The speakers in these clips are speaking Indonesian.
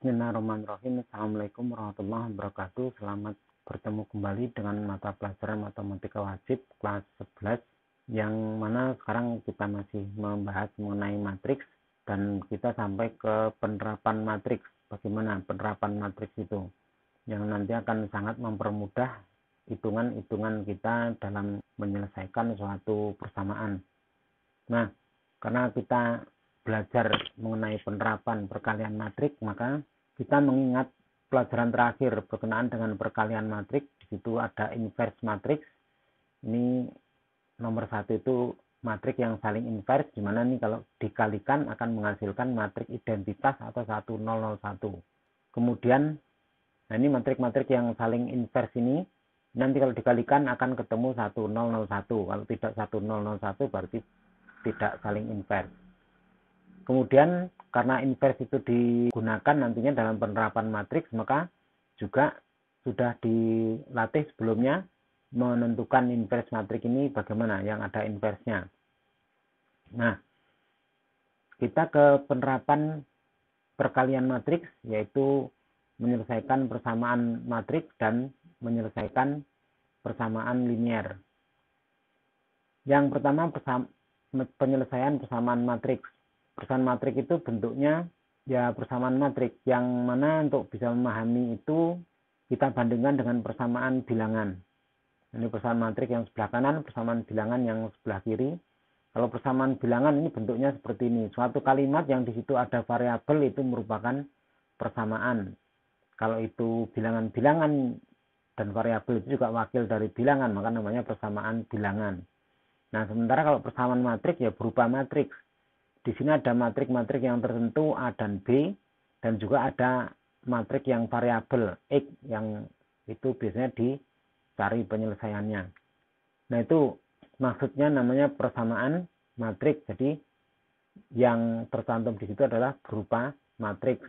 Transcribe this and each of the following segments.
Bismillahirrahmanirrahim. Assalamualaikum warahmatullahi wabarakatuh. Selamat bertemu kembali dengan mata pelajaran matematika wajib kelas 11, yang mana sekarang kita masih membahas mengenai matriks dan kita sampai ke penerapan matriks. Bagaimana penerapan matriks itu yang nanti akan sangat mempermudah hitungan-hitungan kita dalam menyelesaikan suatu persamaan. Nah, karena kita belajar mengenai penerapan perkalian matriks, maka kita mengingat pelajaran terakhir berkenaan dengan perkalian matriks. Di situ ada inverse matriks. Ini nomor 1 itu matriks yang saling inverse, di mana nih kalau dikalikan akan menghasilkan matriks identitas atau 1001. Kemudian, nah ini matriks-matriks yang saling inverse ini nanti kalau dikalikan akan ketemu 1001. Kalau tidak 1001 berarti tidak saling inverse. Kemudian karena inverse itu digunakan nantinya dalam penerapan matriks, maka juga sudah dilatih sebelumnya menentukan inverse matriks ini bagaimana yang ada inverse-nya. Nah, kita ke penerapan perkalian matriks, yaitu menyelesaikan persamaan matriks dan menyelesaikan persamaan linear. Yang pertama, penyelesaian persamaan matriks. Persamaan matriks itu bentuknya ya persamaan matriks, yang mana untuk bisa memahami itu kita bandingkan dengan persamaan bilangan. Ini persamaan matriks yang sebelah kanan, persamaan bilangan yang sebelah kiri. Kalau persamaan bilangan ini bentuknya seperti ini. Suatu kalimat yang di situ ada variabel itu merupakan persamaan. Kalau itu bilangan-bilangan dan variabel itu juga wakil dari bilangan, maka namanya persamaan bilangan. Nah, sementara kalau persamaan matriks ya berupa matriks. Di sini ada matriks-matriks yang tertentu A dan B, dan juga ada matriks yang variabel X, yang itu biasanya dicari penyelesaiannya. Nah, itu maksudnya namanya persamaan matriks. Jadi yang tercantum di situ adalah berupa matriks.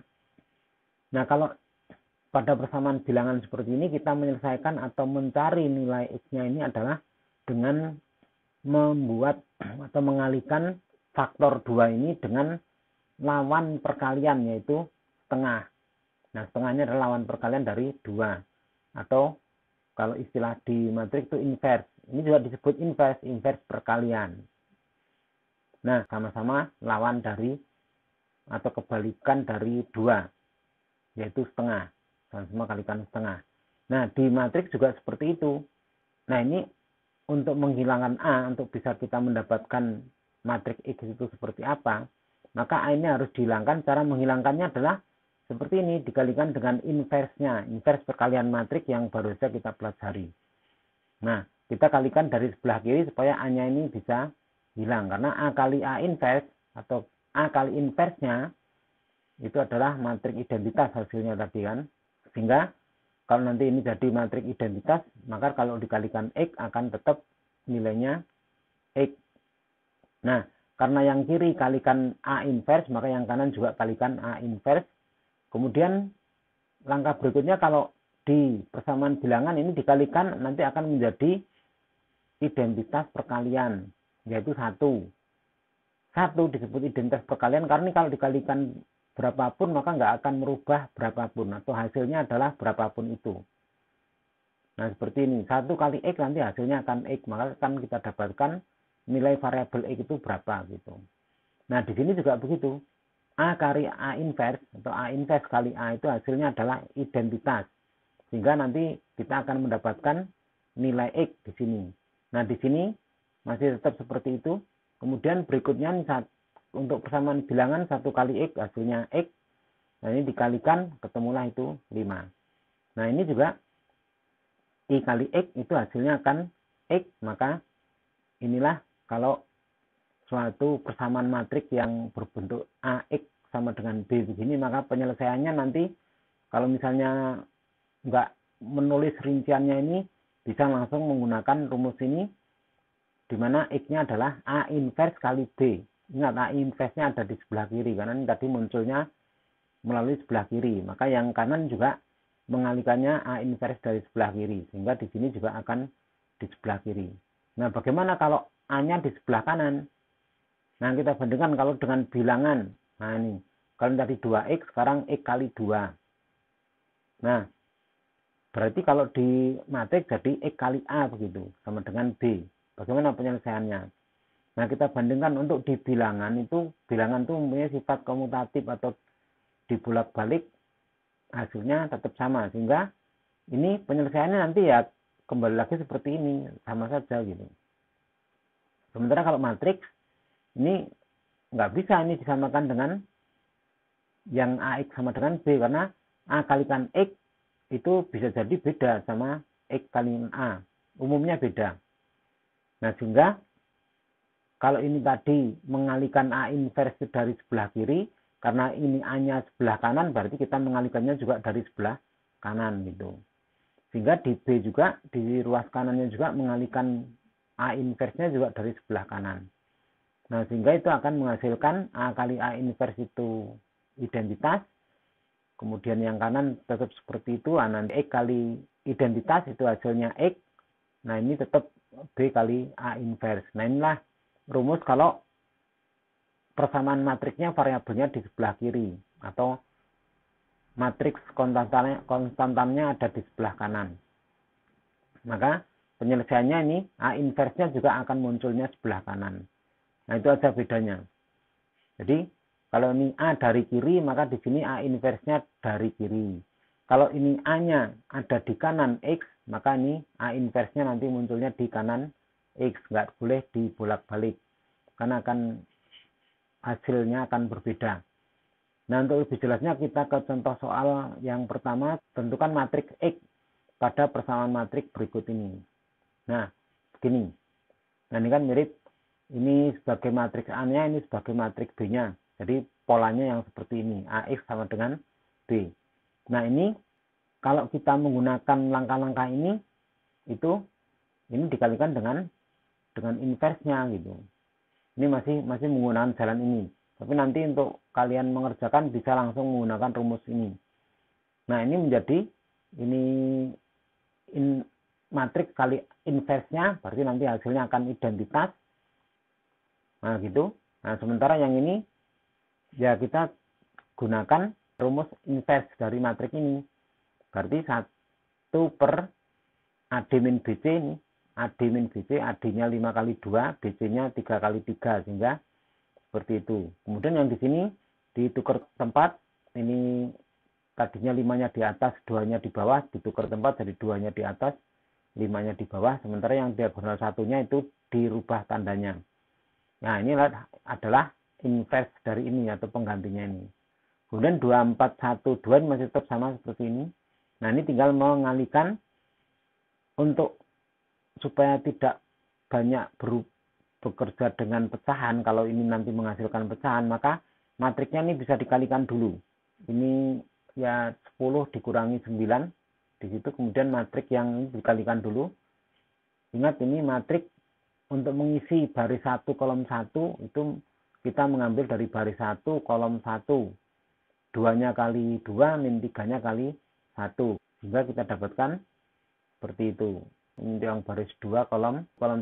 Nah, kalau pada persamaan bilangan seperti ini kita menyelesaikan atau mencari nilai X-nya ini adalah dengan membuat atau mengalihkan faktor 2 ini dengan lawan perkalian, yaitu setengah. Nah, setengahnya adalah lawan perkalian dari 2. Atau kalau istilah di matriks itu inverse. Ini juga disebut inverse, inverse perkalian. Nah, sama-sama lawan dari atau kebalikan dari 2, yaitu setengah. Sama-sama kalikan setengah. Nah, di matriks juga seperti itu. Nah, ini untuk menghilangkan A, untuk bisa kita mendapatkan matriks X itu seperti apa, maka A ini harus dihilangkan. Cara menghilangkannya adalah seperti ini, dikalikan dengan inverse-nya, inverse perkalian matriks yang baru saja kita pelajari. Nah, kita kalikan dari sebelah kiri supaya A-nya ini bisa hilang, karena A kali A inverse atau A kali inverse-nya itu adalah matriks identitas hasilnya tadi kan. Sehingga kalau nanti ini jadi matriks identitas, maka kalau dikalikan X akan tetap nilainya X. Nah, karena yang kiri kalikan A inverse, maka yang kanan juga kalikan A inverse. Kemudian langkah berikutnya, kalau di persamaan bilangan ini dikalikan, nanti akan menjadi identitas perkalian, yaitu 1. 1 disebut identitas perkalian karena kalau dikalikan berapapun maka nggak akan merubah berapapun, atau hasilnya adalah berapapun itu. Nah, seperti ini, 1 kali X nanti hasilnya akan X, maka akan kita dapatkan nilai variabel X itu berapa gitu. Nah, di sini juga begitu. A kali A inverse atau A inverse kali A itu hasilnya adalah identitas. Sehingga nanti kita akan mendapatkan nilai X di sini. Nah, di sini masih tetap seperti itu. Kemudian berikutnya untuk persamaan bilangan 1 kali X hasilnya X. Nah, ini dikalikan ketemulah itu 5. Nah, ini juga I kali X itu hasilnya akan X, maka inilah kalau suatu persamaan matriks yang berbentuk AX sama dengan B begini, maka penyelesaiannya nanti kalau misalnya nggak menulis rinciannya ini, bisa langsung menggunakan rumus ini, di mana X-nya adalah A inverse kali B. Ingat, A inverse-nya ada di sebelah kiri, karena ini tadi munculnya melalui sebelah kiri. Maka yang kanan juga mengalihkannya A inverse dari sebelah kiri, sehingga di sini juga akan di sebelah kiri. Nah, bagaimana kalau A-nya di sebelah kanan? Nah, kita bandingkan kalau dengan bilangan. Nah, ini Kalau tadi 2X, sekarang X kali 2. Nah, berarti kalau di matriks jadi X kali A begitu, sama dengan B. Bagaimana penyelesaiannya? Nah, kita bandingkan untuk di bilangan itu mempunyai sifat komutatif atau dibolak-balik hasilnya tetap sama. Sehingga ini penyelesaiannya nanti ya kembali lagi seperti ini, sama saja gitu. Sementara kalau matriks, ini nggak bisa ini disamakan dengan yang AX sama dengan B, karena A kalikan X itu bisa jadi beda sama X kali A. Umumnya beda. Nah, sehingga kalau ini tadi mengalihkan A inverse dari sebelah kiri, karena ini A-nya sebelah kanan, berarti kita mengalihkannya juga dari sebelah kanan gitu. Sehingga di B juga, di ruas kanannya juga mengalihkan A inverse-nya juga dari sebelah kanan. Nah, sehingga itu akan menghasilkan A kali A inverse itu identitas, kemudian yang kanan tetap seperti itu, nanti X kali identitas itu hasilnya X, nah ini tetap B kali A inverse. Nah, inilah rumus kalau persamaan matriksnya variabelnya di sebelah kiri, atau matriks konstantannya ada di sebelah kanan. Maka penyelesaiannya ini A inverse-nya juga akan munculnya sebelah kanan. Nah, itu aja bedanya. Jadi kalau ini A dari kiri, maka di sini A inverse-nya dari kiri. Kalau ini A-nya ada di kanan X, maka ini A inverse-nya nanti munculnya di kanan X. Nggak boleh dibolak-balik, karena hasilnya akan berbeda. Nah, untuk lebih jelasnya kita ke contoh soal yang pertama, tentukan matriks X pada persamaan matriks berikut ini. Nah, begini. Nah, ini kan mirip, ini sebagai matriks A-nya, ini sebagai matriks B-nya. Jadi polanya yang seperti ini, AX sama dengan B. Nah, ini kalau kita menggunakan langkah-langkah ini, ini dikalikan dengan inverse-nya gitu. Ini masih menggunakan jalan ini. Tapi nanti untuk kalian mengerjakan bisa langsung menggunakan rumus ini. Nah, ini menjadi matriks kali inverse-nya, berarti nanti hasilnya akan identitas. Nah, gitu. Nah, sementara yang ini ya kita gunakan rumus inverse dari matriks ini. Berarti 1 per AD min BC ini. AD min BC, AD-nya 5 kali 2, BC-nya 3 kali 3, sehingga seperti itu. Kemudian yang di sini ditukar tempat, ini tadinya 5-nya di atas, 2-nya di bawah, ditukar tempat jadi 2-nya di atas, 5-nya di bawah, sementara yang diagonal satunya itu dirubah tandanya. Nah, ini adalah inverse dari ini atau penggantinya ini. Kemudian 2, 4, 1, 2 ini masih tetap sama seperti ini. Nah, ini tinggal mengalihkan untuk supaya tidak banyak bekerja dengan pecahan. Kalau ini nanti menghasilkan pecahan, maka matriksnya ini bisa dikalikan dulu. Ini ya 10 dikurangi 9 di situ, kemudian matriks yang ini dikalikan dulu. Ingat, ini matriks untuk mengisi baris 1 kolom 1 itu kita mengambil dari baris 1 kolom 1. 2-nya kali 2 min 3-nya kali 1. Sehingga kita dapatkan seperti itu. Ini yang baris 2 kolom 1,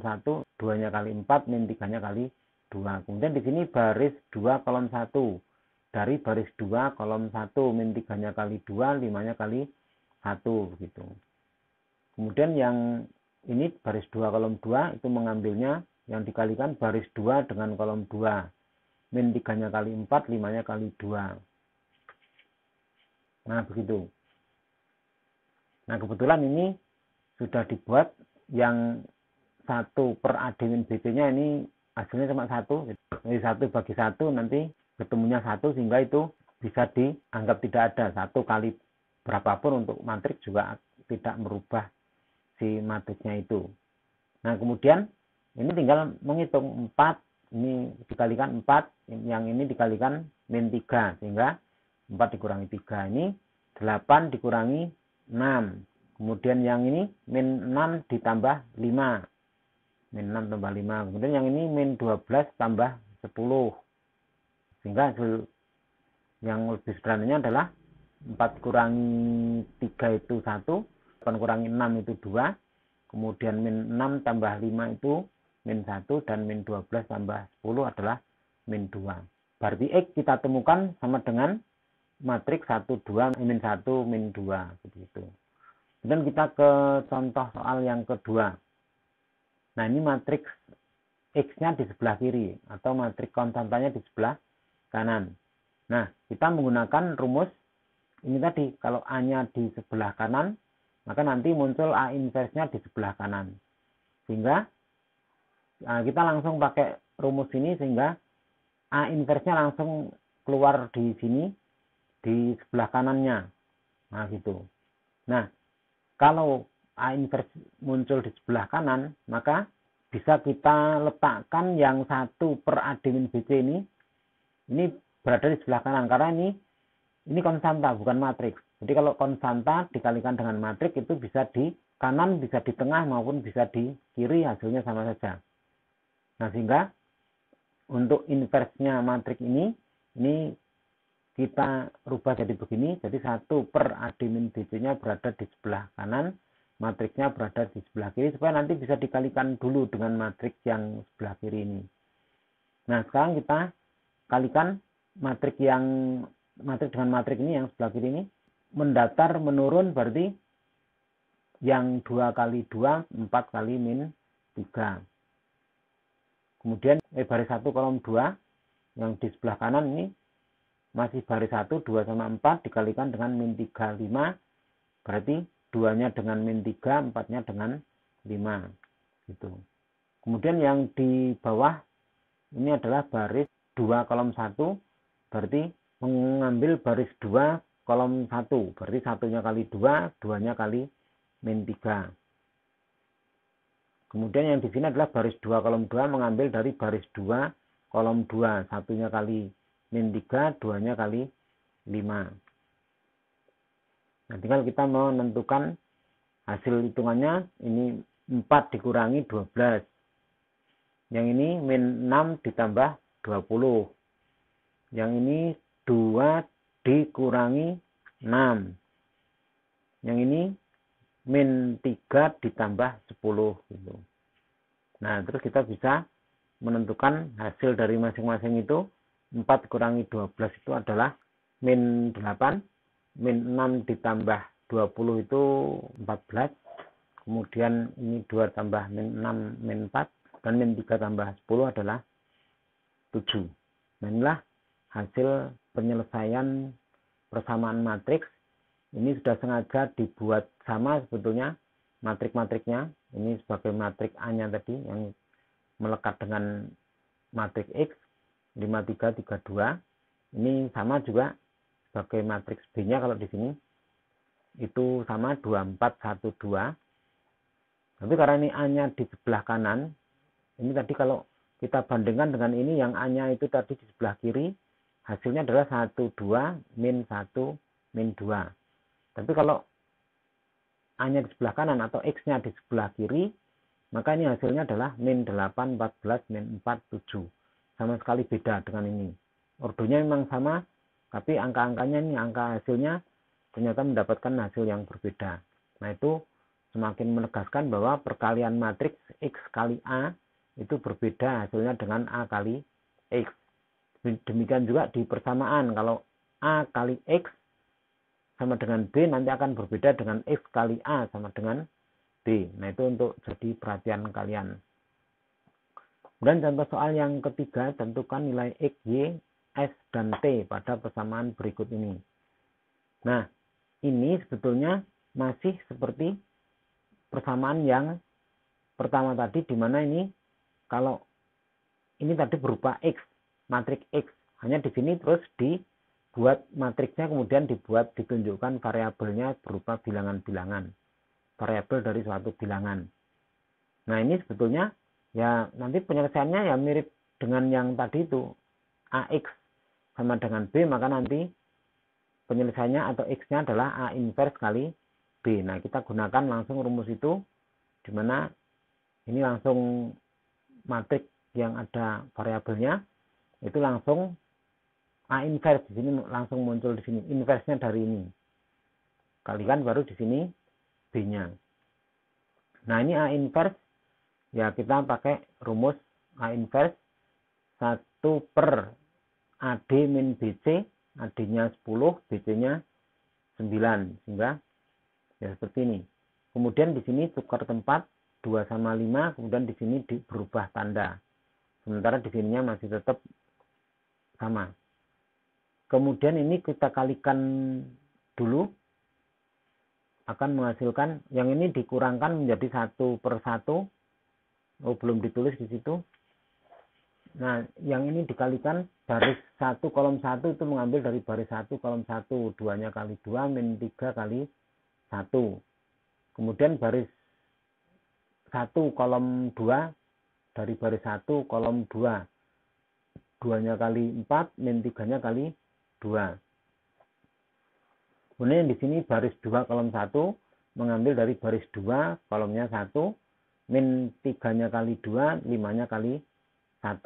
2-nya kali 4 min 3-nya kali 2. Kemudian di sini baris 2 kolom 1. Dari baris 2 kolom 1 min 3-nya kali 2, 5-nya kali 1 begitu. Kemudian yang ini baris 2 kolom 2 itu mengambilnya yang dikalikan baris 2 dengan kolom 2. Min 3-nya kali 4, 5-nya kali 2. Nah, begitu. Nah, kebetulan ini sudah dibuat yang 1 per AD min BC-nya ini hasilnya cuma 1. Jadi 1 bagi 1 nanti ketemunya 1, sehingga itu bisa dianggap tidak ada. 1 kali berapapun untuk matriks juga tidak merubah si matriksnya itu. Nah, kemudian ini tinggal menghitung 4, ini dikalikan 4, yang ini dikalikan min 3, sehingga 4 dikurangi 3 ini 8 dikurangi 6. Kemudian yang ini min 6 ditambah 5. Min 6 tambah 5. Kemudian yang ini min 12 tambah 10. Sehingga hasil yang lebih sederhananya adalah 4 kurangi 3 itu 1. 8 kurangi 6 itu 2. Kemudian min 6 tambah 5 itu min 1. Dan min 12 tambah 10 adalah min 2. berarti X kita temukan sama dengan matriks 1, 2, min 1, min 2. Begitu. Kemudian kita ke contoh soal yang kedua. Nah, ini matriks X-nya di sebelah kiri, atau matriks konstantanya di sebelah kanan. Nah, kita menggunakan rumus ini tadi. Kalau A-nya di sebelah kanan, maka nanti muncul A inversnya di sebelah kanan. Sehingga kita langsung pakai rumus ini, sehingga A inversnya langsung keluar di sini, di sebelah kanannya. Nah, gitu. Nah, kalau A inverse muncul di sebelah kanan, maka bisa kita letakkan yang 1 per A min BC ini berada di sebelah kanan, karena ini konstanta, bukan matriks. Jadi kalau konstanta dikalikan dengan matriks itu bisa di kanan, bisa di tengah, maupun bisa di kiri, hasilnya sama saja. Nah, sehingga untuk inversnya matriks ini kita rubah jadi begini. Jadi 1 per A min BC-nya berada di sebelah kanan, matriksnya berada di sebelah kiri, supaya nanti bisa dikalikan dulu dengan matriks yang sebelah kiri ini. Nah, sekarang kita kalikan matriks dengan matriks ini yang sebelah kiri ini, mendatar menurun, berarti yang 2 kali 2, 4 kali min 3. Kemudian baris 1 kolom 2 yang di sebelah kanan ini masih baris 1, 2 sama 4 dikalikan dengan min 3, 5. Berarti 2-nya dengan min 3, 4-nya dengan 5. Gitu. Kemudian yang di bawah ini adalah baris 2 kolom 1. Berarti mengambil baris 2 kolom 1. Berarti 1-nya kali 2, 2-nya kali min 3. Kemudian yang di sini adalah baris 2 kolom 2 mengambil dari baris 2 kolom 2. 1-nya kali min 3, 2-nya kali 5. Nah, tinggal kita menentukan hasil hitungannya. Ini 4 dikurangi 12. Yang ini min 6 ditambah 20. Yang ini 2 dikurangi 6. Yang ini min 3 ditambah 10. Gitu. Nah, terus kita bisa menentukan hasil dari masing-masing itu. 4 kurangi 12 itu adalah min 8. Min 6 ditambah 20 itu 14. Kemudian ini 2 tambah min 6, min 4. Dan min 3 tambah 10 adalah 7. Nah, inilah hasil penyelesaian persamaan matriks. Ini sudah sengaja dibuat sama sebetulnya matrik-matriknya. Ini sebagai matrik A-nya tadi yang melekat dengan matrik X 5332. Ini sama juga sebagai matriks B-nya, kalau di sini itu sama 2412. Tapi karena ini A-nya di sebelah kanan, ini tadi kalau kita bandingkan dengan ini yang A-nya itu tadi di sebelah kiri, hasilnya adalah 1, 2, min 1, min 2. Tapi kalau A-nya di sebelah kanan atau X-nya di sebelah kiri, maka ini hasilnya adalah min 8, 14, min 4, 7. Sama sekali beda dengan ini. Ordonya memang sama, tapi angka-angkanya ini, angka hasilnya ternyata mendapatkan hasil yang berbeda. Nah, itu semakin menegaskan bahwa perkalian matriks X kali A itu berbeda hasilnya dengan A kali X. Demikian juga di persamaan. Kalau A kali X sama dengan B, nanti akan berbeda dengan X kali A sama dengan B. Nah, itu untuk jadi perhatian kalian. Kemudian contoh soal yang ketiga, tentukan nilai X, Y, S, dan T pada persamaan berikut ini. Nah, ini sebetulnya masih seperti persamaan yang pertama tadi, di mana ini kalau ini tadi berupa X, matriks X. Hanya di sini terus dibuat matriksnya, kemudian ditunjukkan variabelnya berupa bilangan-bilangan. Variabel dari suatu bilangan. Nah, ini sebetulnya ya nanti penyelesaiannya ya mirip dengan yang tadi itu. AX sama dengan B, maka nanti penyelesaiannya atau X-nya adalah A inverse kali B. Nah, kita gunakan langsung rumus itu, di mana ini langsung matriks yang ada variabelnya, itu langsung A inverse di sini langsung muncul di sini. Inverse-nya dari ini. Kalikan baru di sini B-nya. Nah, ini A inverse. Ya, kita pakai rumus A inverse 1 per AD min BC, AD-nya 10, BC-nya 9, sehingga ya seperti ini. Kemudian di sini tukar tempat 2 sama 5, kemudian di sini berubah tanda. Sementara di sininya masih tetap sama. Kemudian ini kita kalikan dulu, akan menghasilkan, yang ini dikurangkan menjadi 1/1. Oh, belum ditulis di situ. Nah, yang ini dikalikan baris 1 kolom 1 itu mengambil dari baris 1 kolom 1. 2-nya kali 2 min 3 kali 1. Kemudian baris 1 kolom 2 dari baris 1 kolom 2. 2-nya kali 4 min 3-nya kali 2. Kemudian di sini baris 2 kolom 1 mengambil dari baris 2 kolomnya 1 min 3-nya kali 2, 5-nya kali 1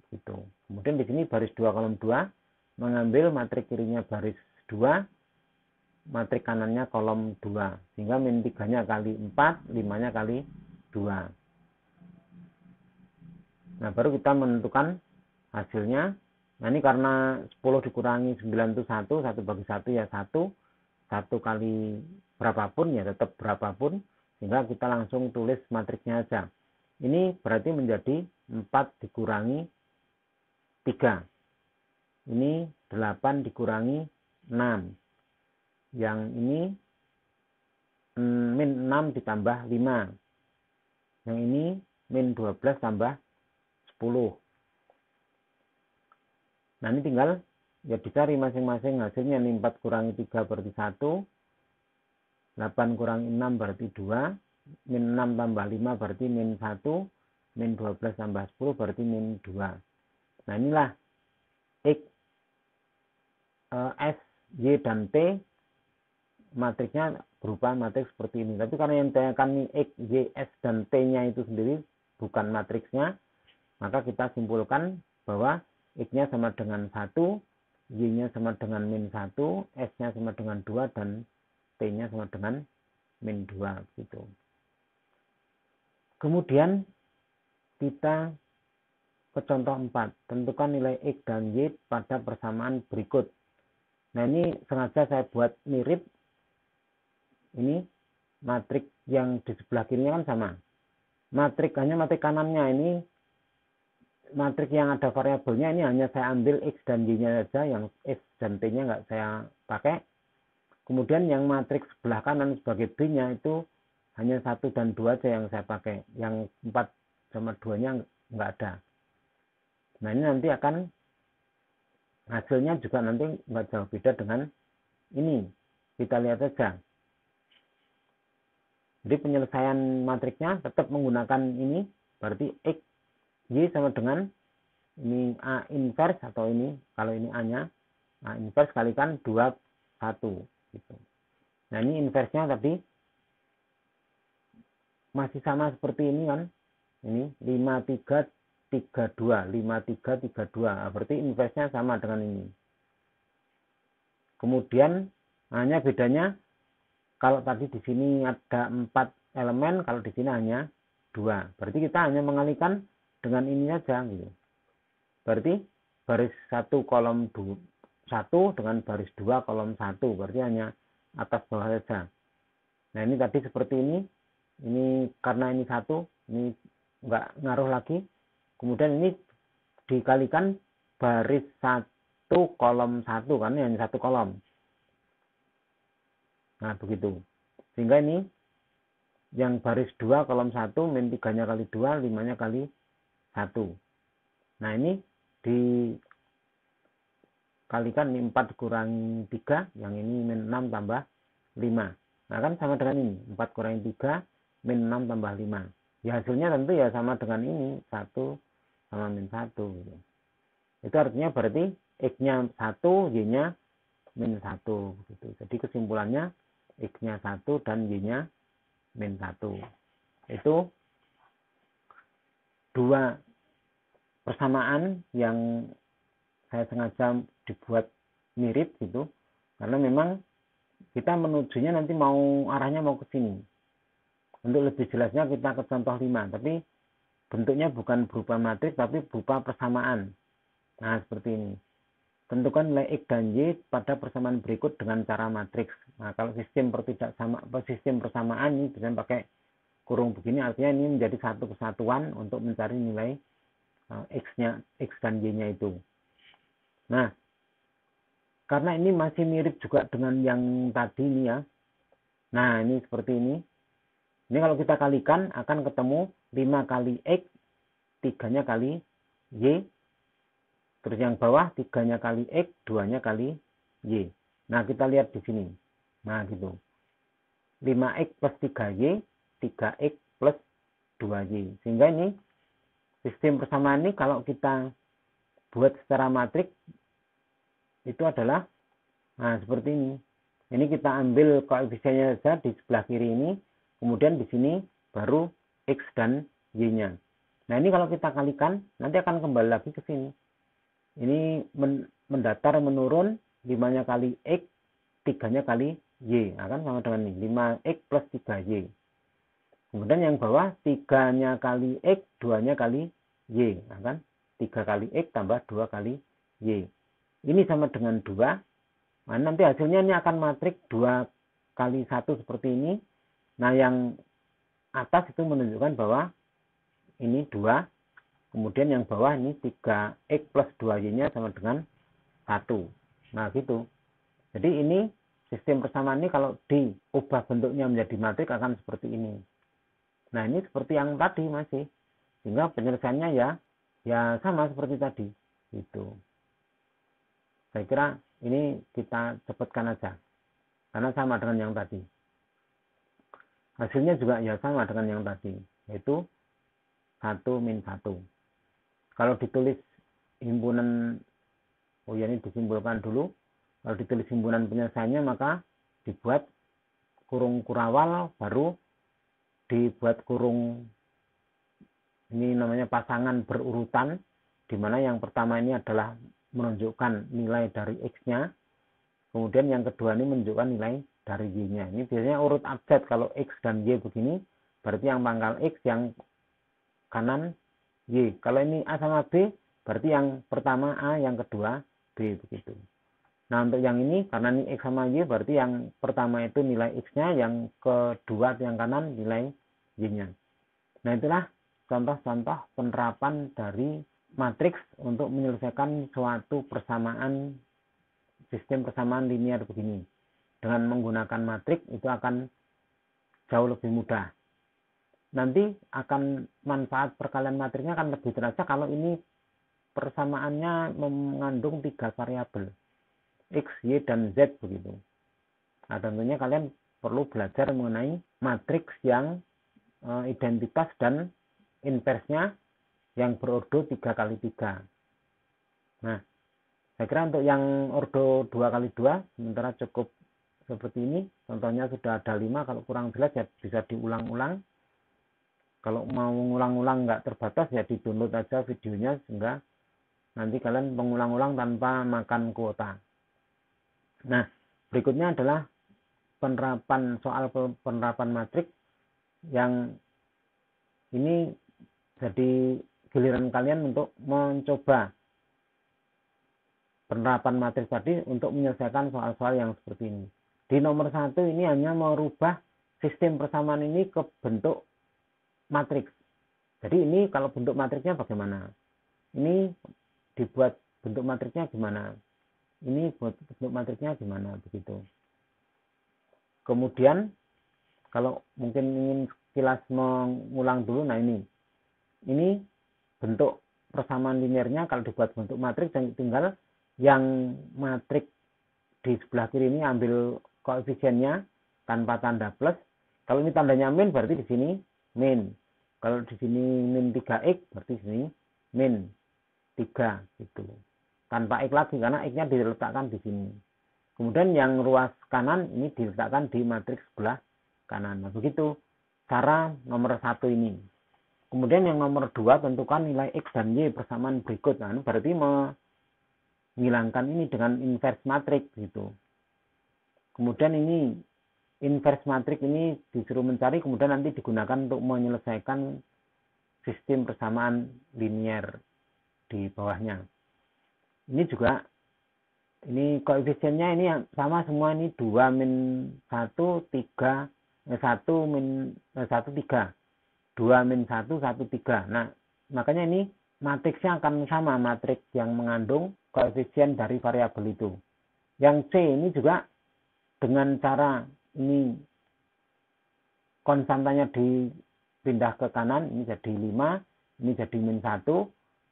gitu. Kemudian di sini baris 2 kolom 2 mengambil matrik kirinya baris 2, matrik kanannya kolom 2, sehingga min 3-nya kali 4, 5-nya kali 2. Nah, baru kita menentukan hasilnya. Nah, ini karena 10 dikurangi 9 itu 1, 1 bagi 1 ya 1, 1 kali berapapun ya tetap berapapun, sehingga kita langsung tulis matriksnya aja. Ini berarti menjadi 4 dikurangi 3. Ini 8 dikurangi 6. Yang ini min 6 ditambah 5. Yang ini min 12 tambah 10. Nah, ini tinggal ya dicari masing-masing hasilnya. Ini 4 kurangi 3 berarti 1, 8 kurangi 6 berarti 2, min 6 tambah 5 berarti min 1, min 12 tambah 10 berarti min 2. Nah, inilah X, S, Y, dan T matriksnya berupa matriks seperti ini. Tapi karena yang ditanyakan X, Y, S, dan T-nya itu sendiri bukan matriksnya, maka kita simpulkan bahwa X-nya sama dengan 1, Y-nya sama dengan min 1, S-nya sama dengan 2, dan T-nya sama dengan min 2. Gitu. Kemudian kita ke contoh 4. Tentukan nilai X dan Y pada persamaan berikut. Nah, ini sengaja saya buat mirip. Ini matrik yang di sebelah kirinya kan sama. Hanya matrik kanannya ini, matrik yang ada variabelnya ini hanya saya ambil X dan Y-nya saja, yang S dan T-nya nggak saya pakai. Kemudian yang matrik sebelah kanan sebagai B-nya itu hanya 1 dan 2 aja yang saya pakai. Yang 4 sama 2-nya nggak ada. Nah, ini nanti akan hasilnya juga nanti nggak jauh beda dengan ini. Kita lihat saja. Jadi penyelesaian matriknya tetap menggunakan ini. Berarti X, Y sama dengan ini A inverse, atau ini kalau ini A-nya A inverse kalikan 2, 1 gitu. Nah, ini inverse-nya tadi masih sama seperti ini kan. Ini 5, 3, 3, 2, 5, 3, 3, 2. Nah, berarti inverse-nya sama dengan ini. Kemudian hanya bedanya kalau tadi di sini ada 4 elemen, kalau di sini hanya 2. Berarti kita hanya mengalihkan dengan ini saja gitu. Berarti baris 1 kolom 1 dengan baris 2 kolom 1. Berarti hanya atas bawah saja. Nah, ini tadi seperti ini. Ini karena ini 1, ini enggak ngaruh lagi. Kemudian ini dikalikan baris 1 kolom 1, karena hanya 1 kolom. Nah, begitu. Sehingga ini yang baris 2 kolom 1 min 3-nya kali 2, 5-nya kali 1. Nah, ini dikalikan ini 4 kurangi 3, yang ini min 6 tambah 5. Nah, kan sama dengan ini, 4 kurangi 3 min 6 tambah 5. Ya, hasilnya tentu ya sama dengan ini, 1 sama min 1 gitu. Itu artinya berarti X-nya 1, Y-nya min 1 gitu. Jadi kesimpulannya X-nya 1 dan Y-nya min 1. Itu dua persamaan yang saya sengaja dibuat mirip gitu, karena memang kita menujunya nanti arahnya mau ke sini. Untuk lebih jelasnya kita ke contoh 5, tapi bentuknya bukan berupa matriks tapi berupa persamaan. Nah, seperti ini. tentukan nilai X dan Y pada persamaan berikut dengan cara matriks. Nah, kalau sistem sistem persamaan ini bisa pakai kurung begini, artinya ini menjadi satu kesatuan untuk mencari nilai X-nya, X dan Y-nya itu. Nah, karena ini masih mirip juga dengan yang tadi ini ya. Nah, ini seperti ini. Ini kalau kita kalikan akan ketemu 5 kali X, 3-nya kali Y. Terus yang bawah 3-nya kali X, 2-nya kali Y. Nah, kita lihat di sini. Nah, gitu. 5X plus 3Y, 3X plus 2Y. Sehingga ini sistem persamaan ini kalau kita buat secara matrik itu adalah seperti ini. Ini kita ambil koefisiennya saja di sebelah kiri ini, kemudian di sini baru X dan Y-nya. Nah, ini kalau kita kalikan nanti akan kembali lagi ke sini. Ini mendatar menurun, 5-nya kali X, 3-nya kali Y. Akan sama dengan ini, 5X plus 3Y. Kemudian yang bawah 3-nya kali X, 2-nya kali Y. Akan 3 kali X tambah 2 kali Y. Ini sama dengan 2. Nah, nanti hasilnya ini akan matrik 2 kali 1 seperti ini. Nah, yang atas itu menunjukkan bahwa ini 2. Kemudian yang bawah ini 3X plus 2Y-nya sama dengan 1. Nah, gitu. Jadi ini sistem persamaan ini kalau diubah bentuknya menjadi matrik akan seperti ini. Nah, ini seperti yang tadi masih. Sehingga penyelesaiannya ya sama seperti tadi. Gitu. Saya kira ini kita cepatkan aja. Karena sama dengan yang tadi. Hasilnya juga ya sama dengan yang tadi. Yaitu 1 min 1. Kalau ditulis himpunan, ini disimpulkan dulu. Kalau ditulis himpunan penyelesaiannya maka dibuat kurung kurawal, baru dibuat kurung, ini namanya pasangan berurutan, di mana yang pertama ini adalah menunjukkan nilai dari X-nya, kemudian yang kedua ini menunjukkan nilai dari Y-nya. Ini biasanya urut abjad. Kalau X dan Y begini, berarti yang pangkal X, yang kanan Y. Kalau ini A sama B, berarti yang pertama A, yang kedua B, begitu. Nah, untuk yang ini, karena ini X sama Y, berarti yang pertama itu nilai X-nya, yang kedua yang kanan nilai Y-nya. Nah, itulah contoh-contoh penerapan dari matriks untuk menyelesaikan suatu persamaan, sistem persamaan linear begini. Dengan menggunakan matriks itu akan jauh lebih mudah. Nanti akan manfaat perkalian matriksnya akan lebih terasa kalau ini persamaannya mengandung 3 variabel, X, Y, dan Z begitu. Nah, tentunya kalian perlu belajar mengenai matriks yang identitas dan inversnya yang berordo 3 kali 3. Nah, saya kira untuk yang ordo 2 kali 2 sementara cukup seperti ini. Contohnya sudah ada 5, kalau kurang jelas ya bisa diulang-ulang. Kalau mau ngulang-ulang nggak terbatas ya di-download aja videonya, sehingga nanti kalian mengulang-ulang tanpa makan kuota. Nah, berikutnya adalah penerapan matriks yang ini jadi giliran kalian untuk mencoba penerapan matriks tadi untuk menyelesaikan soal-soal yang seperti ini. Di nomor 1 ini hanya merubah sistem persamaan ini ke bentuk matriks. Jadi ini kalau bentuk matriksnya bagaimana? Ini dibuat bentuk matriksnya gimana? Ini buat bentuk matriksnya gimana? Begitu. Kemudian kalau mungkin ingin sekilas mengulang dulu, nah ini bentuk persamaan linearnya kalau dibuat bentuk matriks, dan tinggal yang matriks di sebelah kiri ini ambil koefisiennya tanpa tanda plus. Kalau ini tandanya min, berarti di sini min. Kalau di sini min 3x, berarti di sini min 3 gitu. Tanpa x lagi karena x-nya diletakkan di sini. Kemudian yang ruas kanan ini diletakkan di matriks sebelah kanan. Nah, begitu cara nomor 1 ini. Kemudian yang nomor 2, tentukan nilai X dan Y persamaan berikut. Nah, berarti menghilangkan ini dengan inverse matriks gitu. Kemudian ini inverse matriks ini disuruh mencari, kemudian nanti digunakan untuk menyelesaikan sistem persamaan linear di bawahnya. Ini juga Ini koefisiennya ini yang sama semua, ini 2 min 1 3 1 min 1 3 2 min 1 1 3. Nah, makanya ini matriksnya akan sama, matriks yang mengandung koefisien dari variabel itu. Yang C ini juga dengan cara ini konstantanya dipindah ke kanan, ini jadi 5, ini jadi min 1.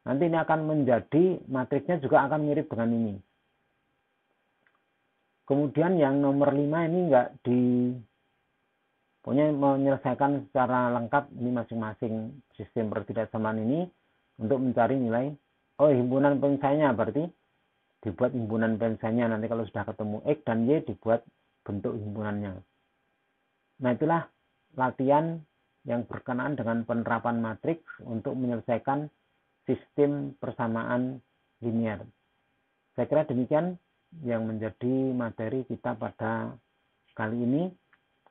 Nanti ini akan menjadi matriksnya juga akan mirip dengan ini. Kemudian yang nomor 5 ini enggak pokoknya menyelesaikan secara lengkap ini masing-masing sistem pertidaksamaan ini untuk mencari nilai himpunan penyelesaiannya, berarti dibuat himpunan penyelesaiannya, nanti kalau sudah ketemu X dan Y dibuat bentuk himpunannya. Nah, itulah latihan yang berkenaan dengan penerapan matriks untuk menyelesaikan sistem persamaan linear. Saya kira demikian yang menjadi materi kita pada kali ini.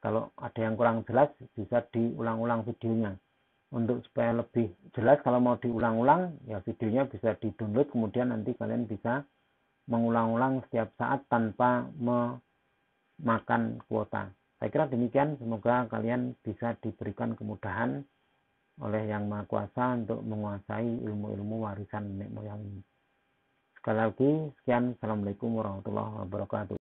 Kalau ada yang kurang jelas bisa diulang-ulang videonya. Untuk supaya lebih jelas, kalau mau diulang-ulang ya videonya bisa di-download, kemudian nanti kalian bisa mengulang-ulang setiap saat tanpa memakan kuota. Saya kira demikian, semoga kalian bisa diberikan kemudahan oleh Yang Maha Kuasa untuk menguasai ilmu-ilmu warisan nenek moyang ini. Sekali lagi, sekian. Assalamualaikum warahmatullahi wabarakatuh.